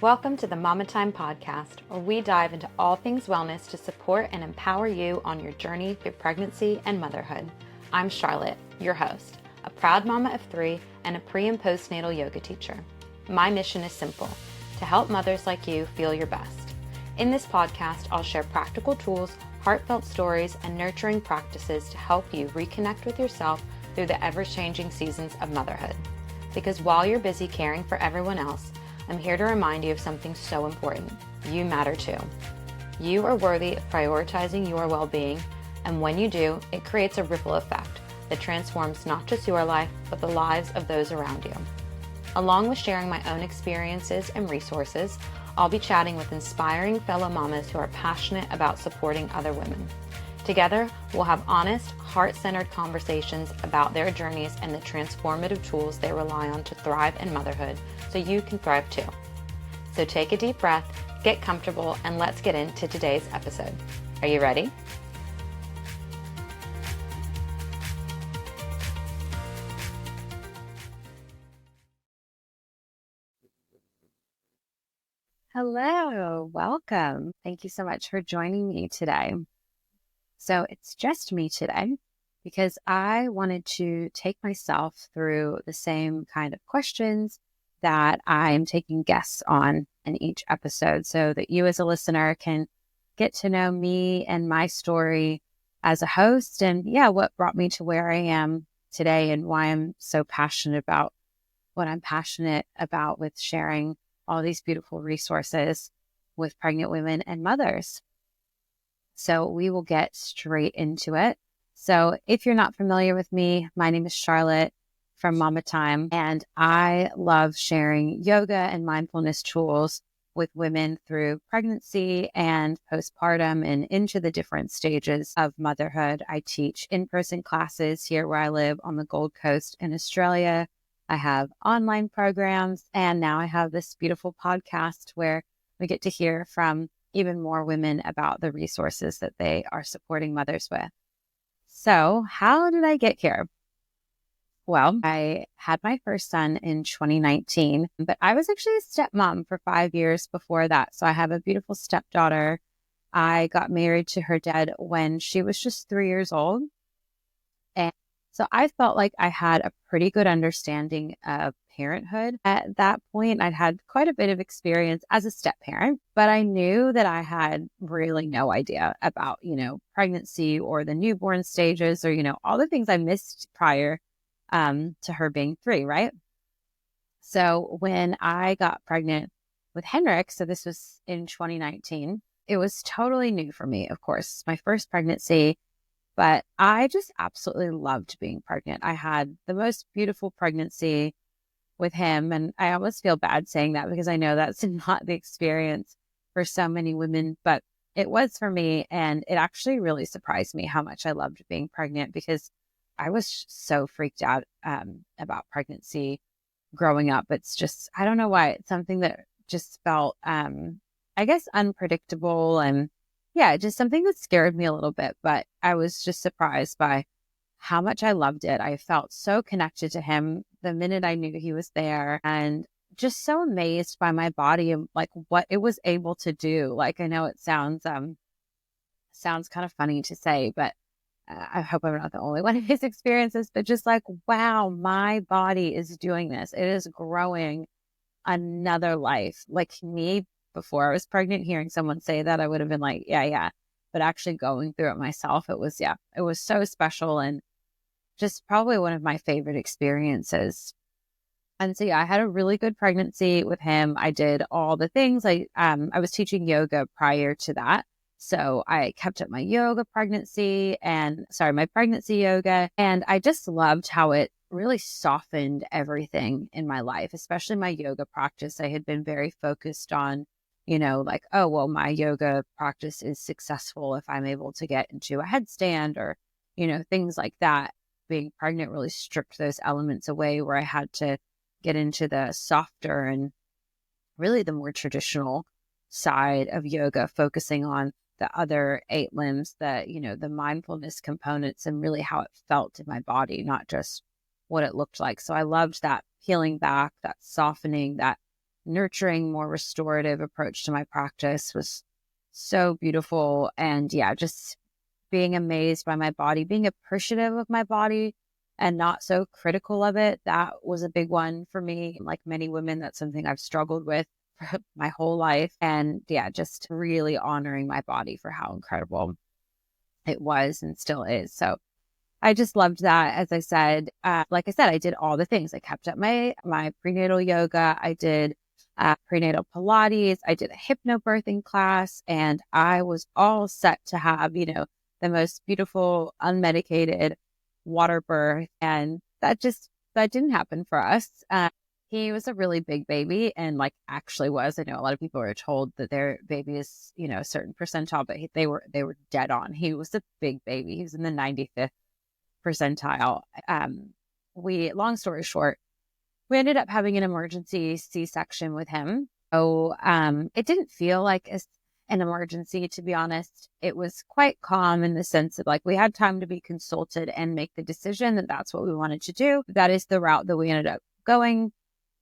Welcome to the Mama Time podcast, where we dive into all things wellness to support and empower you on your journey through pregnancy and motherhood. I'm Charlotte, your host, a proud mama of 3 and a pre- and postnatal yoga teacher. My mission is simple: to help mothers like you feel your best. In this podcast, I'll share practical tools, heartfelt stories, and nurturing practices to help you reconnect with yourself through the ever-changing seasons of motherhood. Because while you're busy caring for everyone else, I'm here to remind you of something so important. You matter too. You are worthy of prioritizing your well-being, and when you do, it creates a ripple effect that transforms not just your life, but the lives of those around you. Along with sharing my own experiences and resources, I'll be chatting with inspiring fellow mamas who are passionate about supporting other women. Together, we'll have honest, heart-centered conversations about their journeys and the transformative tools they rely on to thrive in motherhood so you can thrive too. So take a deep breath, get comfortable, and let's get into today's episode. Are you ready? Hello, welcome. Thank you so much for joining me today. So it's just me today because I wanted to take myself through the same kind of questions that I'm taking guests on in each episode so that you as a listener can get to know me and my story as a host and what brought me to where I am today and why I'm so passionate about what I'm passionate about with sharing all these beautiful resources with pregnant women and mothers. So we will get straight into it. So if you're not familiar with me, my name is Charlotte from Mama Time, and I love sharing yoga and mindfulness tools with women through pregnancy and postpartum and into the different stages of motherhood. I teach in-person classes here where I live on the Gold Coast in Australia. I have online programs, and now I have this beautiful podcast where we get to hear from even more women about the resources that they are supporting mothers with. So how did I get here? Well, I had my first son in 2019, but I was actually a stepmom for 5 years before that. So I have a beautiful stepdaughter. I got married to her dad when she was just 3 years old. And so I felt like I had a pretty good understanding of parenthood. At that point, I'd had quite a bit of experience as a step parent, but I knew that I had really no idea about, pregnancy or the newborn stages or, all the things I missed prior to her being 3, right? So when I got pregnant with Henrik, so this was in 2019, it was totally new for me, of course, my first pregnancy. But I just absolutely loved being pregnant. I had the most beautiful pregnancy with him. And I almost feel bad saying that because I know that's not the experience for so many women, but it was for me. And it actually really surprised me how much I loved being pregnant because I was so freaked out about pregnancy growing up. It's just, I don't know why. It's something that just felt, I guess, unpredictable and just something that scared me a little bit, but I was just surprised by how much I loved it. I felt so connected to him the minute I knew he was there and just so amazed by my body and like what it was able to do. Like, I know it sounds kind of funny to say, but I hope I'm not the only one of his experiences, but just like, wow, my body is doing this. It is growing another life. Like me, before I was pregnant, hearing someone say that, I would have been like, yeah. But actually going through it myself, it was so special and just probably one of my favorite experiences. And so, I had a really good pregnancy with him. I did all the things. I was teaching yoga prior to that. So I kept up my my pregnancy yoga. And I just loved how it really softened everything in my life, especially my yoga practice. I had been very focused on, like, oh, well, my yoga practice is successful if I'm able to get into a headstand or, things like that. Being pregnant really stripped those elements away where I had to get into the softer and really the more traditional side of yoga, focusing on the other 8 limbs, the mindfulness components and really how it felt in my body, not just what it looked like. So I loved that peeling back, that softening, that nurturing, more restorative approach to my practice was so beautiful. And yeah, just being amazed by my body, being appreciative of my body and not so critical of it. That was a big one for me. Like many women, that's something I've struggled with for my whole life. And yeah, just really honoring my body for how incredible it was and still is. So I just loved that. As I said, like I said, I did all the things. I kept up my prenatal yoga. I did prenatal Pilates. I did a hypnobirthing class, and I was all set to have, the most beautiful, unmedicated water birth. And that didn't happen for us. He was a really big baby and like actually was. I know a lot of people are told that their baby is, a certain percentile, but they were dead on. He was a big baby. He was in the 95th percentile. Long story short, we ended up having an emergency C-section with him. So it didn't feel like an emergency, to be honest. It was quite calm in the sense of like we had time to be consulted and make the decision that that's what we wanted to do. That is the route that we ended up going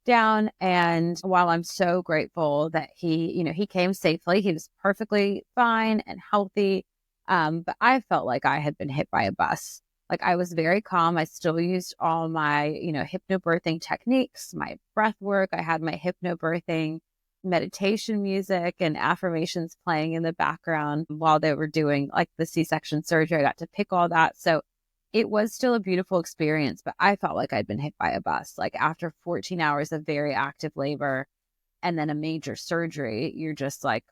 down. And while I'm so grateful that he came safely, he was perfectly fine and healthy. But I felt like I had been hit by a bus. Like I was very calm. I still used all my, hypnobirthing techniques, my breath work. I had my hypnobirthing meditation music and affirmations playing in the background while they were doing like the C-section surgery. I got to pick all that. So it was still a beautiful experience, but I felt like I'd been hit by a bus. Like after 14 hours of very active labor and then a major surgery, you're just like,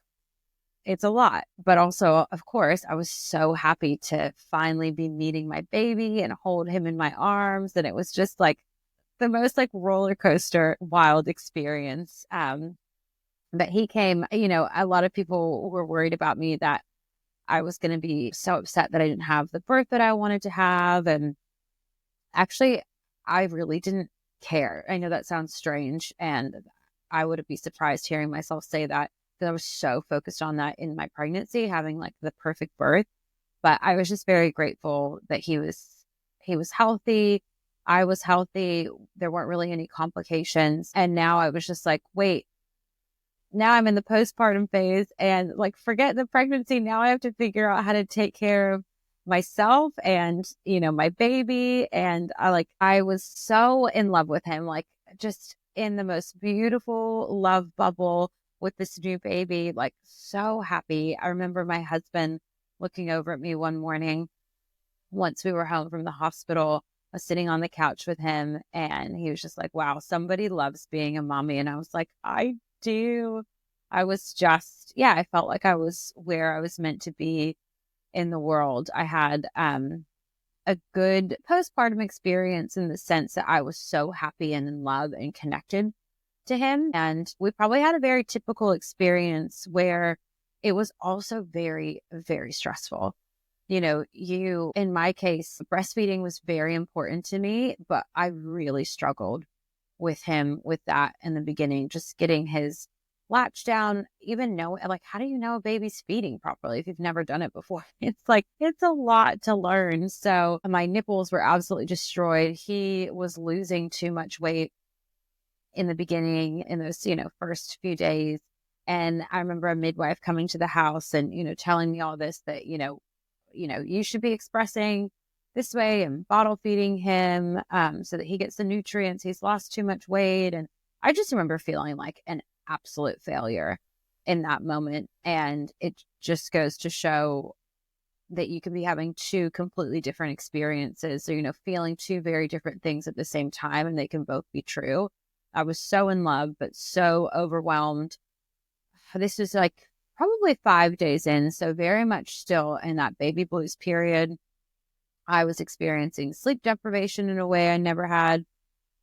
it's a lot. But also, of course, I was so happy to finally be meeting my baby and hold him in my arms. And it was just like the most like roller coaster, wild experience. But he came, a lot of people were worried about me that I was going to be so upset that I didn't have the birth that I wanted to have. And actually, I really didn't care. I know that sounds strange. And I would be surprised hearing myself say that because I was so focused on that in my pregnancy, having like the perfect birth. But I was just very grateful that he was healthy. I was healthy. There weren't really any complications. And now I was just like, wait, now I'm in the postpartum phase and like forget the pregnancy. Now I have to figure out how to take care of myself and, my baby. And I was so in love with him, like just in the most beautiful love bubble with this new baby, like so happy. I remember my husband looking over at me one morning once we were home from the hospital. I was sitting on the couch with him and he was just like, wow, somebody loves being a mommy. And I was like, I do. I was just, I felt like I was where I was meant to be in the world. I had a good postpartum experience in the sense that I was so happy and in love and connected to him. And we probably had a very typical experience where it was also very, very stressful. In my case, breastfeeding was very important to me, but I really struggled with him with that in the beginning, just getting his latch down, even know, like, how do you know a baby's feeding properly if you've never done it before? It's like, it's a lot to learn. So my nipples were absolutely destroyed. He was losing too much weight in the beginning in those, first few days. And I remember a midwife coming to the house and, telling me all this, that, you should be expressing this way and bottle feeding him so that he gets the nutrients. He's lost too much weight. And I just remember feeling like an absolute failure in that moment. And it just goes to show that you can be having two completely different experiences. So, feeling two very different things at the same time, and they can both be true. I was so in love, but so overwhelmed. This was like probably 5 days in. So very much still in that baby blues period. I was experiencing sleep deprivation in a way I never had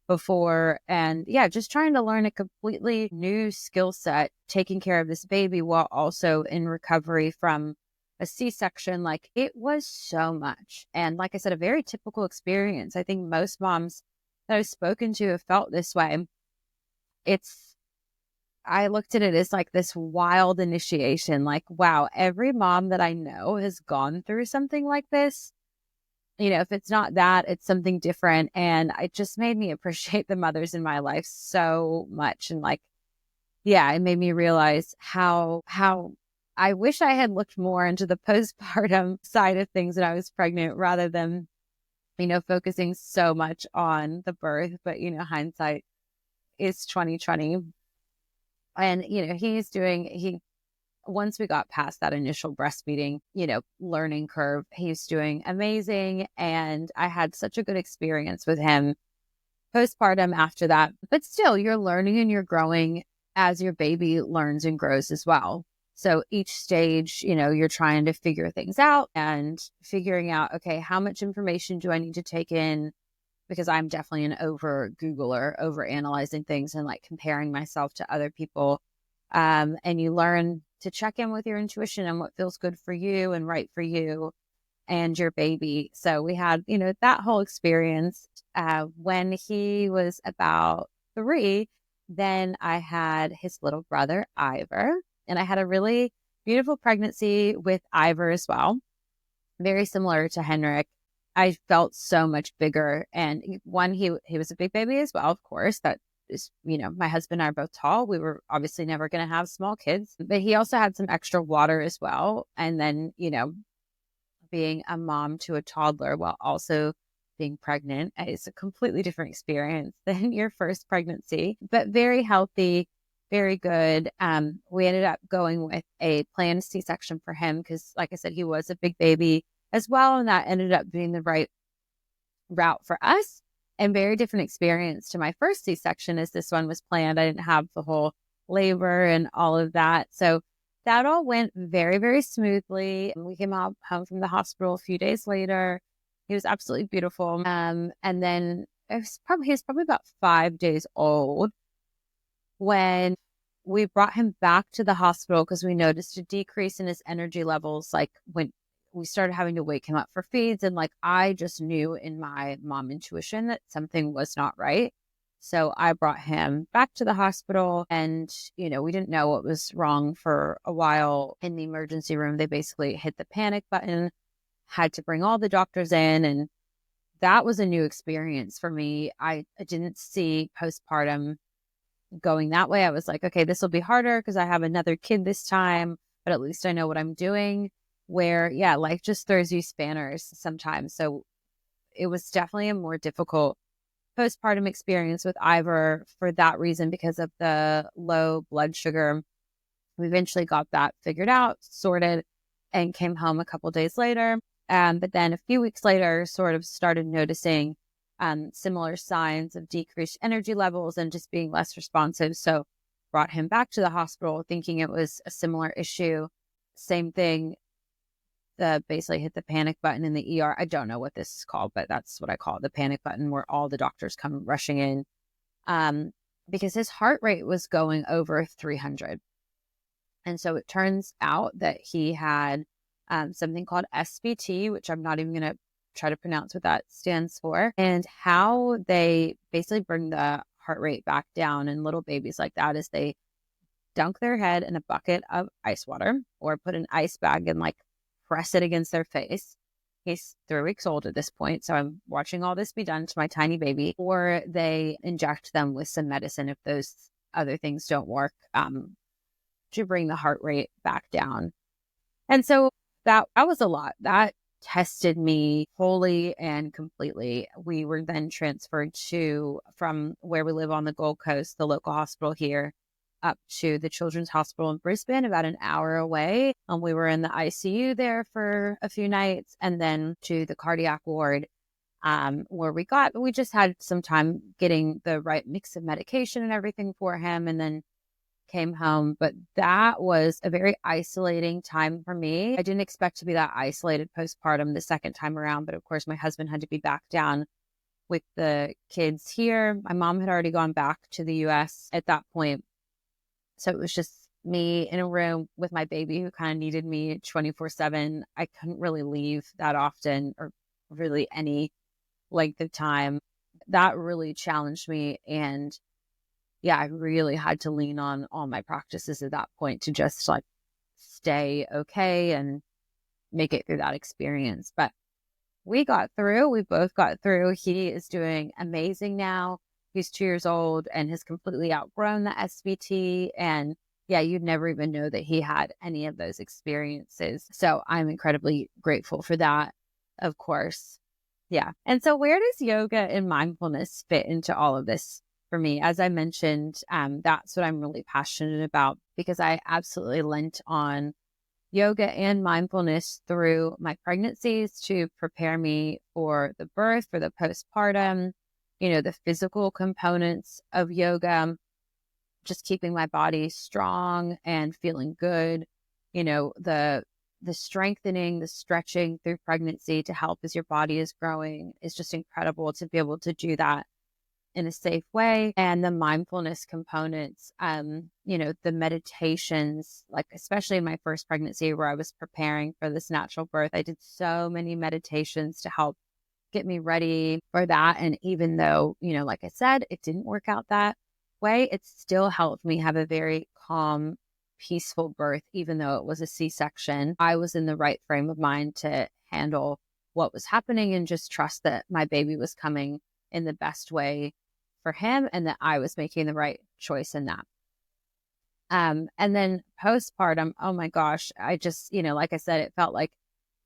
before. And just trying to learn a completely new skill set, taking care of this baby while also in recovery from a C-section. Like it was so much. And like I said, a very typical experience. I think most moms that I've spoken to have felt this way. I looked at it as like this wild initiation. Like, wow, every mom that I know has gone through something like this. If it's not that, it's something different. And it just made me appreciate the mothers in my life so much. And like, yeah, it made me realize how I wish I had looked more into the postpartum side of things when I was pregnant rather than, focusing so much on the birth. But, hindsight is 2020. And, he once we got past that initial breastfeeding, learning curve, he's doing amazing. And I had such a good experience with him postpartum after that. But still, you're learning and you're growing as your baby learns and grows as well. So each stage, you're trying to figure things out and figuring out, okay, how much information do I need to take in? Because I'm definitely an over Googler, over analyzing things and like comparing myself to other people. And you learn to check in with your intuition and what feels good for you and right for you and your baby. So we had, that whole experience. When he was about 3, then I had his little brother, Ivor, and I had a really beautiful pregnancy with Ivor as well. Very similar to Henrik. I felt so much bigger. And one, he was a big baby as well, of course. That is, my husband and I are both tall. We were obviously never going to have small kids, but he also had some extra water as well. And then, being a mom to a toddler while also being pregnant is a completely different experience than your first pregnancy, but very healthy, very good. We ended up going with a planned C-section for him because, like I said, he was a big baby as well. And that ended up being the right route for us and very different experience to my first C-section as this one was planned. I didn't have the whole labor and all of that. So that all went very, very smoothly. We came home from the hospital a few days later. He was absolutely beautiful. And then he was probably about 5 days old when we brought him back to the hospital because we noticed a decrease in his energy levels. Like when we started having to wake him up for feeds. And like, I just knew in my mom intuition that something was not right. So I brought him back to the hospital and, we didn't know what was wrong for a while in the emergency room. They basically hit the panic button, had to bring all the doctors in. And that was a new experience for me. I didn't see postpartum going that way. I was like, okay, this will be harder because I have another kid this time, but at least I know what I'm doing. Where, yeah, life just throws you spanners sometimes. So it was definitely a more difficult postpartum experience with Ivor for that reason, because of the low blood sugar. We eventually got that figured out, sorted, and came home a couple days later. But then a few weeks later, sort of started noticing similar signs of decreased energy levels and just being less responsive. So brought him back to the hospital thinking it was a similar issue. Same thing. Basically hit the panic button in the ER. I don't know what this is called, but that's what I call it, the panic button, where all the doctors come rushing in because his heart rate was going over 300. And so it turns out that he had something called SVT, which I'm not even going to try to pronounce what that stands for. And how they basically bring the heart rate back down in little babies like that is they dunk their head in a bucket of ice water or put an ice bag and like press it against their face. He's 3 weeks old at this point, so I'm watching all this be done to my tiny baby. Or they inject them with some medicine if those other things don't work to bring the heart rate back down. And so that was a lot. That tested me wholly and completely. We were then transferred from where we live on the Gold Coast, the local hospital here, up to the Children's Hospital in Brisbane, about an hour away. We were in the ICU there for a few nights, and then to the cardiac ward, where we just had some time getting the right mix of medication and everything for him, and then came home. But that was a very isolating time for me. I didn't expect to be that isolated postpartum the second time around, but of course my husband had to be back down with the kids here. My mom had already gone back to the US at that point. So it was just me in a room with my baby who kind of needed me 24/7. I couldn't really leave that often or really any length of time. That really challenged me. And yeah, I really had to lean on all my practices at that point to just like stay okay and make it through that experience. But we both got through. He is doing amazing now. he's 2 years old and has completely outgrown the SVT. And yeah, you'd never even know that he had any of those experiences. So I'm incredibly grateful for that, of course. Yeah. And so where does yoga and mindfulness fit into all of this for me? As I mentioned, that's what I'm really passionate about, because I absolutely lent on yoga and mindfulness through my pregnancies to prepare me for the birth, for the postpartum, the physical components of yoga, just keeping my body strong and feeling good, the strengthening, the stretching through pregnancy to help as your body is growing is just incredible to be able to do that in a safe way. And the mindfulness components, the meditations, like especially in my first pregnancy where I was preparing for this natural birth, I did so many meditations to help get me ready for that. And even though, like I said, it didn't work out that way, it still helped me have a very calm, peaceful birth. Even though it was a C-section, I was in the right frame of mind to handle what was happening and just trust that my baby was coming in the best way for him and that I was making the right choice in that. And then postpartum, oh my gosh, I just, like I said, it felt like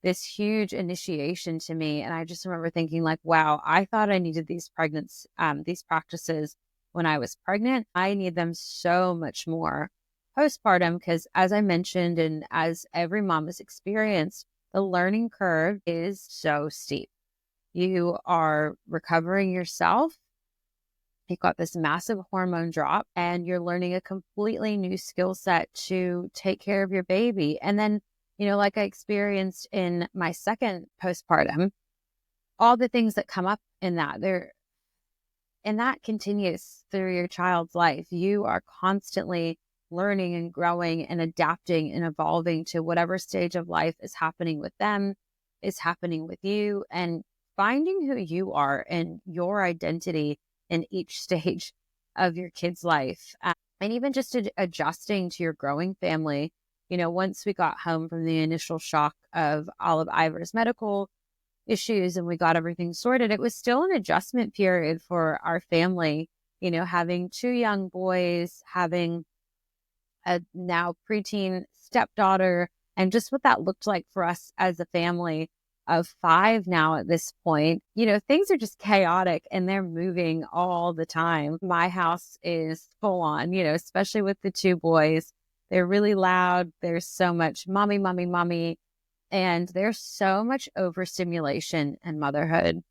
this huge initiation to me. And I just remember thinking like, wow, I thought I needed these practices when I was pregnant. I need them so much more postpartum, because as I mentioned, and as every mom has experienced, the learning curve is so steep. You are recovering yourself. You've got this massive hormone drop and you're learning a completely new skill set to take care of your baby. And then, like I experienced in my second postpartum, all the things that come up in that and that continues through your child's life. You are constantly learning and growing and adapting and evolving to whatever stage of life is happening with them, is happening with you, and finding who you are and your identity in each stage of your kid's life. And even just adjusting to your growing family. Once we got home from the initial shock of Olive Ivor's medical issues and we got everything sorted, it was still an adjustment period for our family, having 2 young boys, having a now preteen stepdaughter, and just what that looked like for us as a family of 5 now at this point. Things are just chaotic and they're moving all the time. My house is full on, especially with the 2 boys. They're really loud. There's so much mommy, mommy, mommy. And there's so much overstimulation in motherhood.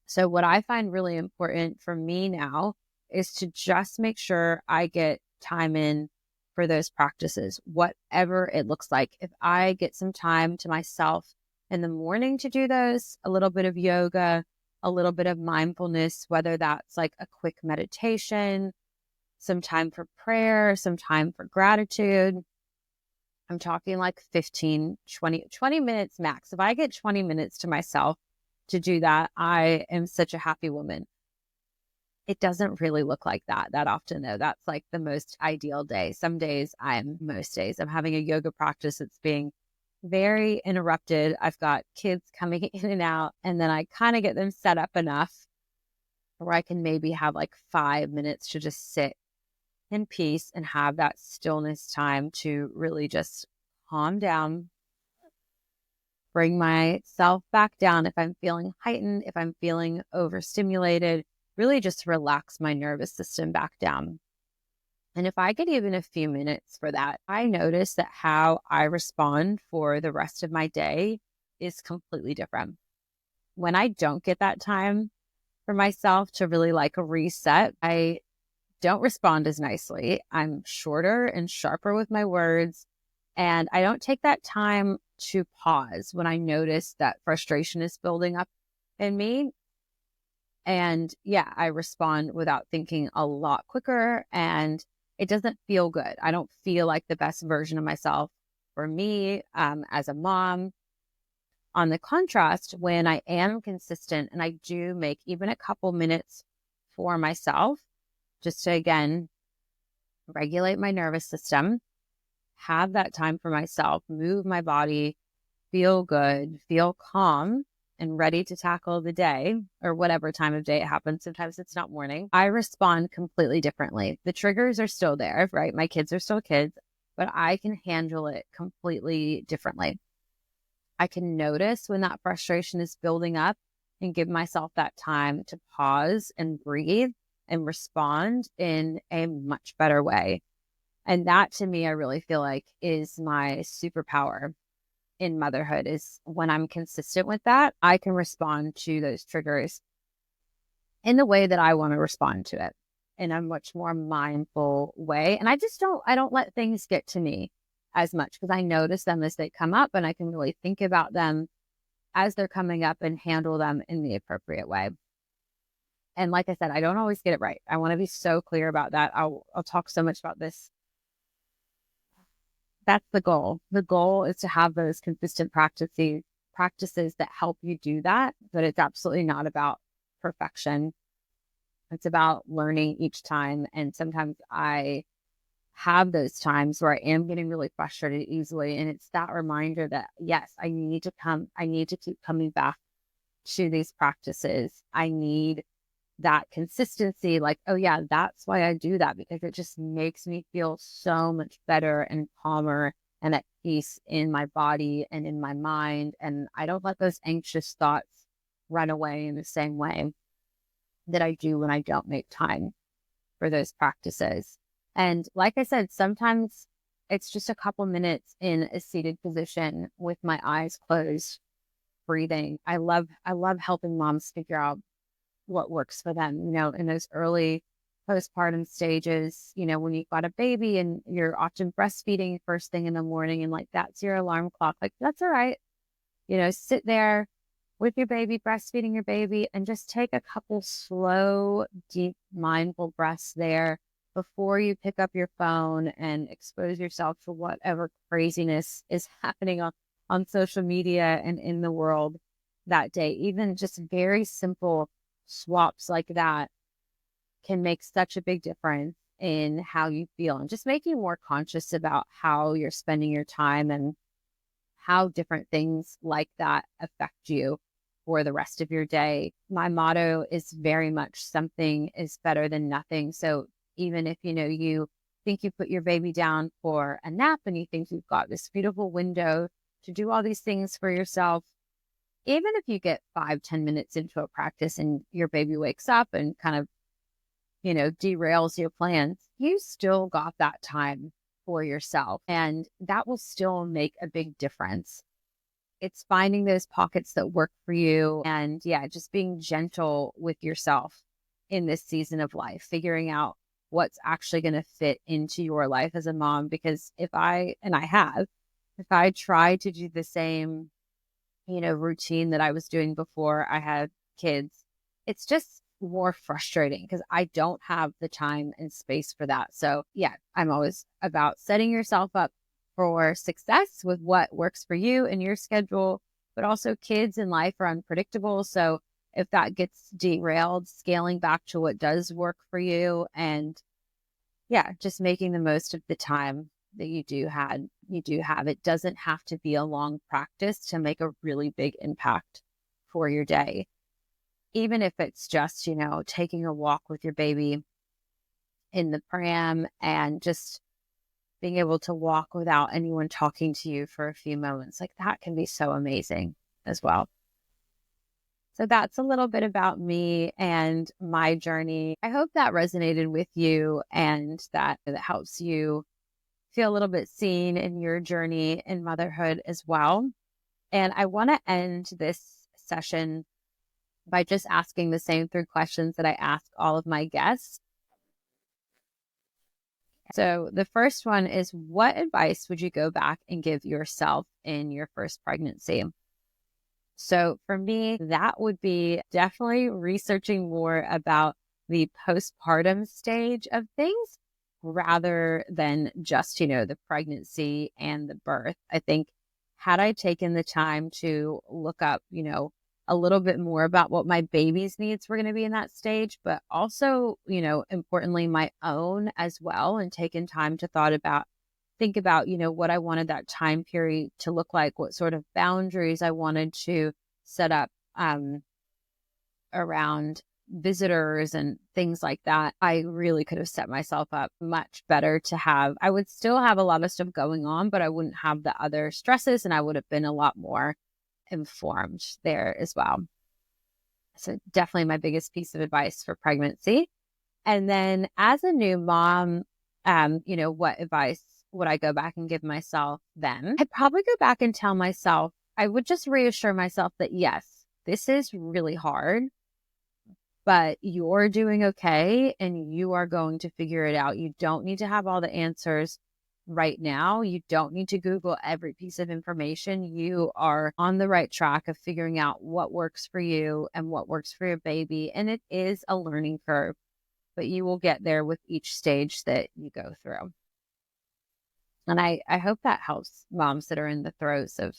So what I find really important for me now is to just make sure I get time in for those practices, whatever it looks like. If I get some time to myself in the morning to do those, a little bit of yoga, a little bit of mindfulness, whether that's like a quick meditation, some time for prayer, some time for gratitude. I'm talking like 15, 20 minutes max. If I get 20 minutes to myself to do that, I am such a happy woman. It doesn't really look like that often, though. That's like the most ideal day. Most days I'm having a yoga practice that's being very interrupted. I've got kids coming in and out, and then I kind of get them set up enough where I can maybe have like 5 minutes to just sit in peace and have that stillness time to really just calm down, bring myself back down if I'm feeling heightened, if I'm feeling overstimulated, really just relax my nervous system back down. And if I get even a few minutes for that, I notice that how I respond for the rest of my day is completely different. When I don't get that time for myself to really like reset, I don't respond as nicely. I'm shorter and sharper with my words. And I don't take that time to pause when I notice that frustration is building up in me. And yeah, I respond without thinking a lot quicker, and it doesn't feel good. I don't feel like the best version of myself for me as a mom. On the contrast, when I am consistent and I do make even a couple minutes for myself, just to, again, regulate my nervous system, have that time for myself, move my body, feel good, feel calm, and ready to tackle the day or whatever time of day it happens. Sometimes it's not morning. I respond completely differently. The triggers are still there, right? My kids are still kids, but I can handle it completely differently. I can notice when that frustration is building up and give myself that time to pause and breathe and respond in a much better way. And that to me, I really feel like is my superpower in motherhood, is when I'm consistent with that, I can respond to those triggers in the way that I want to respond to it in a much more mindful way. And I don't let things get to me as much because I notice them as they come up and I can really think about them as they're coming up and handle them in the appropriate way. And like I said, I don't always get it right. I want to be so clear about that. I'll talk so much about this. That's the goal. The goal is to have those consistent practices that help you do that. But it's absolutely not about perfection. It's about learning each time. And sometimes I have those times where I am getting really frustrated easily. And it's that reminder that, yes, I need to keep coming back to these practices. I need that consistency. Like, oh yeah, that's why I do that, because it just makes me feel so much better and calmer and at peace in my body and in my mind. And I don't let those anxious thoughts run away in the same way that I do when I don't make time for those practices. And like I said, sometimes it's just a couple minutes in a seated position with my eyes closed, breathing. I love helping moms figure out what works for them, in those early postpartum stages, when you've got a baby and you're often breastfeeding first thing in the morning and like that's your alarm clock, like that's all right. Sit there with your baby, breastfeeding your baby, and just take a couple slow, deep, mindful breaths there before you pick up your phone and expose yourself to whatever craziness is happening on social media and in the world that day. Even just very simple swaps like that can make such a big difference in how you feel, and just making more conscious about how you're spending your time and how different things like that affect you for the rest of your day. My motto is very much something is better than nothing. So even if, you think you put your baby down for a nap and you think you've got this beautiful window to do all these things for yourself, even if you get 5-10 minutes into a practice and your baby wakes up and kind of, derails your plans, you still got that time for yourself. And that will still make a big difference. It's finding those pockets that work for you. And yeah, just being gentle with yourself in this season of life, figuring out what's actually going to fit into your life as a mom. Because if I try to do the same routine that I was doing before I had kids, it's just more frustrating because I don't have the time and space for that. So yeah, I'm always about setting yourself up for success with what works for you and your schedule, but also kids in life are unpredictable. So if that gets derailed, scaling back to what does work for you, and yeah, just making the most of the time that you do have. It doesn't have to be a long practice to make a really big impact for your day. Even if it's just, taking a walk with your baby in the pram and just being able to walk without anyone talking to you for a few moments, like that can be so amazing as well. So that's a little bit about me and my journey. I hope that resonated with you and that helps you feel a little bit seen in your journey in motherhood as well. And I want to end this session by just asking the same 3 questions that I ask all of my guests. So the first one is, what advice would you go back and give yourself in your first pregnancy? So for me, that would be definitely researching more about the postpartum stage of things rather than just, the pregnancy and the birth. I think had I taken the time to look up, a little bit more about what my baby's needs were going to be in that stage, but also, importantly, my own as well, and taken time to think about, what I wanted that time period to look like, what sort of boundaries I wanted to set up around visitors and things like that, I really could have set myself up much better to have. I would still have a lot of stuff going on, but I wouldn't have the other stresses, and I would have been a lot more informed there as well. So definitely my biggest piece of advice for pregnancy. And then as a new mom, what advice would I go back and give myself then? I'd probably go back and tell myself, I would just reassure myself that yes, this is really hard, but you're doing okay and you are going to figure it out. You don't need to have all the answers right now. You don't need to Google every piece of information. You are on the right track of figuring out what works for you and what works for your baby. And it is a learning curve, but you will get there with each stage that you go through. And I hope that helps moms that are in the throes of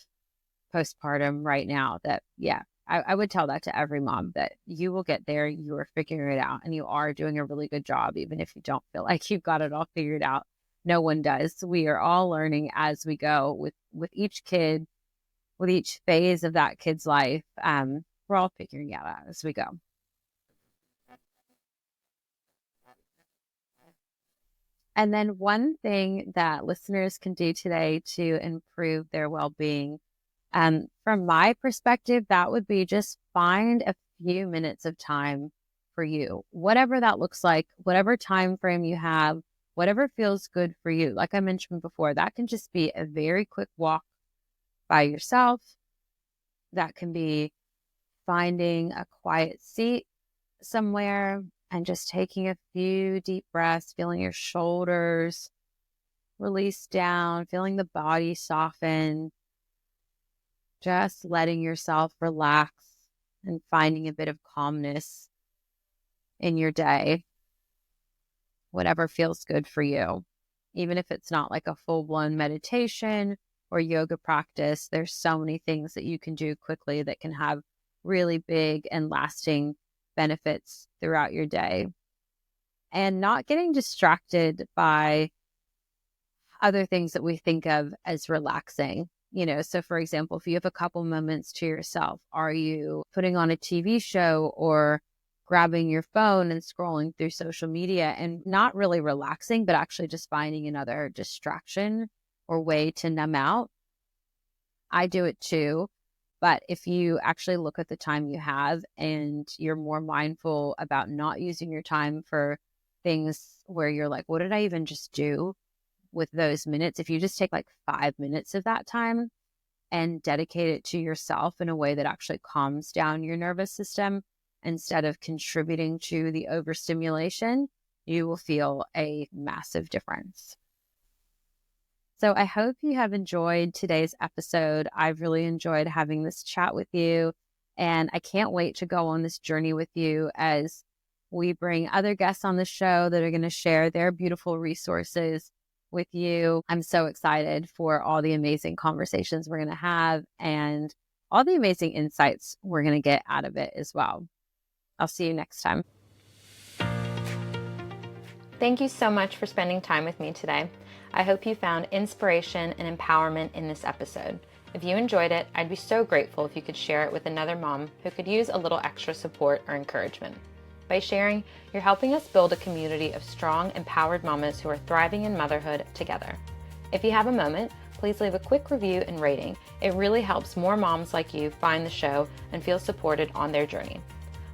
postpartum right now, that, yeah, I would tell that to every mom, that you will get there. You are figuring it out and you are doing a really good job, even if you don't feel like you've got it all figured out. No one does. We are all learning as we go with each kid, with each phase of that kid's life. We're all figuring it out as we go. And then one thing that listeners can do today to improve their well-being, from my perspective, that would be just find a few minutes of time for you, whatever that looks like, whatever time frame you have, whatever feels good for you. Like I mentioned before, that can just be a very quick walk by yourself. That can be finding a quiet seat somewhere and just taking a few deep breaths, feeling your shoulders release down, feeling the body soften, just letting yourself relax and finding a bit of calmness in your day, whatever feels good for you. Even if it's not like a full-blown meditation or yoga practice, there's so many things that you can do quickly that can have really big and lasting benefits throughout your day. And not getting distracted by other things that we think of as relaxing. So for example, if you have a couple moments to yourself, are you putting on a TV show or grabbing your phone and scrolling through social media and not really relaxing, but actually just finding another distraction or way to numb out? I do it too. But if you actually look at the time you have and you're more mindful about not using your time for things where you're like, what did I even just do with those minutes? If you just take like 5 minutes of that time and dedicate it to yourself in a way that actually calms down your nervous system instead of contributing to the overstimulation, you will feel a massive difference. So I hope you have enjoyed today's episode. I've really enjoyed having this chat with you, and I can't wait to go on this journey with you as we bring other guests on the show that are going to share their beautiful resources with you. I'm so excited for all the amazing conversations we're going to have and all the amazing insights we're going to get out of it as well. I'll see you next time. Thank you so much for spending time with me today. I hope you found inspiration and empowerment in this episode. If you enjoyed it, I'd be so grateful if you could share it with another mom who could use a little extra support or encouragement. By sharing, you're helping us build a community of strong, empowered mamas who are thriving in motherhood together. If you have a moment, please leave a quick review and rating. It really helps more moms like you find the show and feel supported on their journey.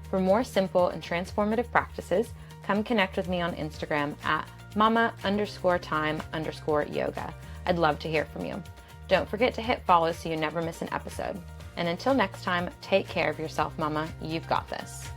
For more simple and transformative practices, come connect with me on Instagram at mama_time_yoga. I'd love to hear from you. Don't forget to hit follow so you never miss an episode. And until next time, take care of yourself, mama. You've got this.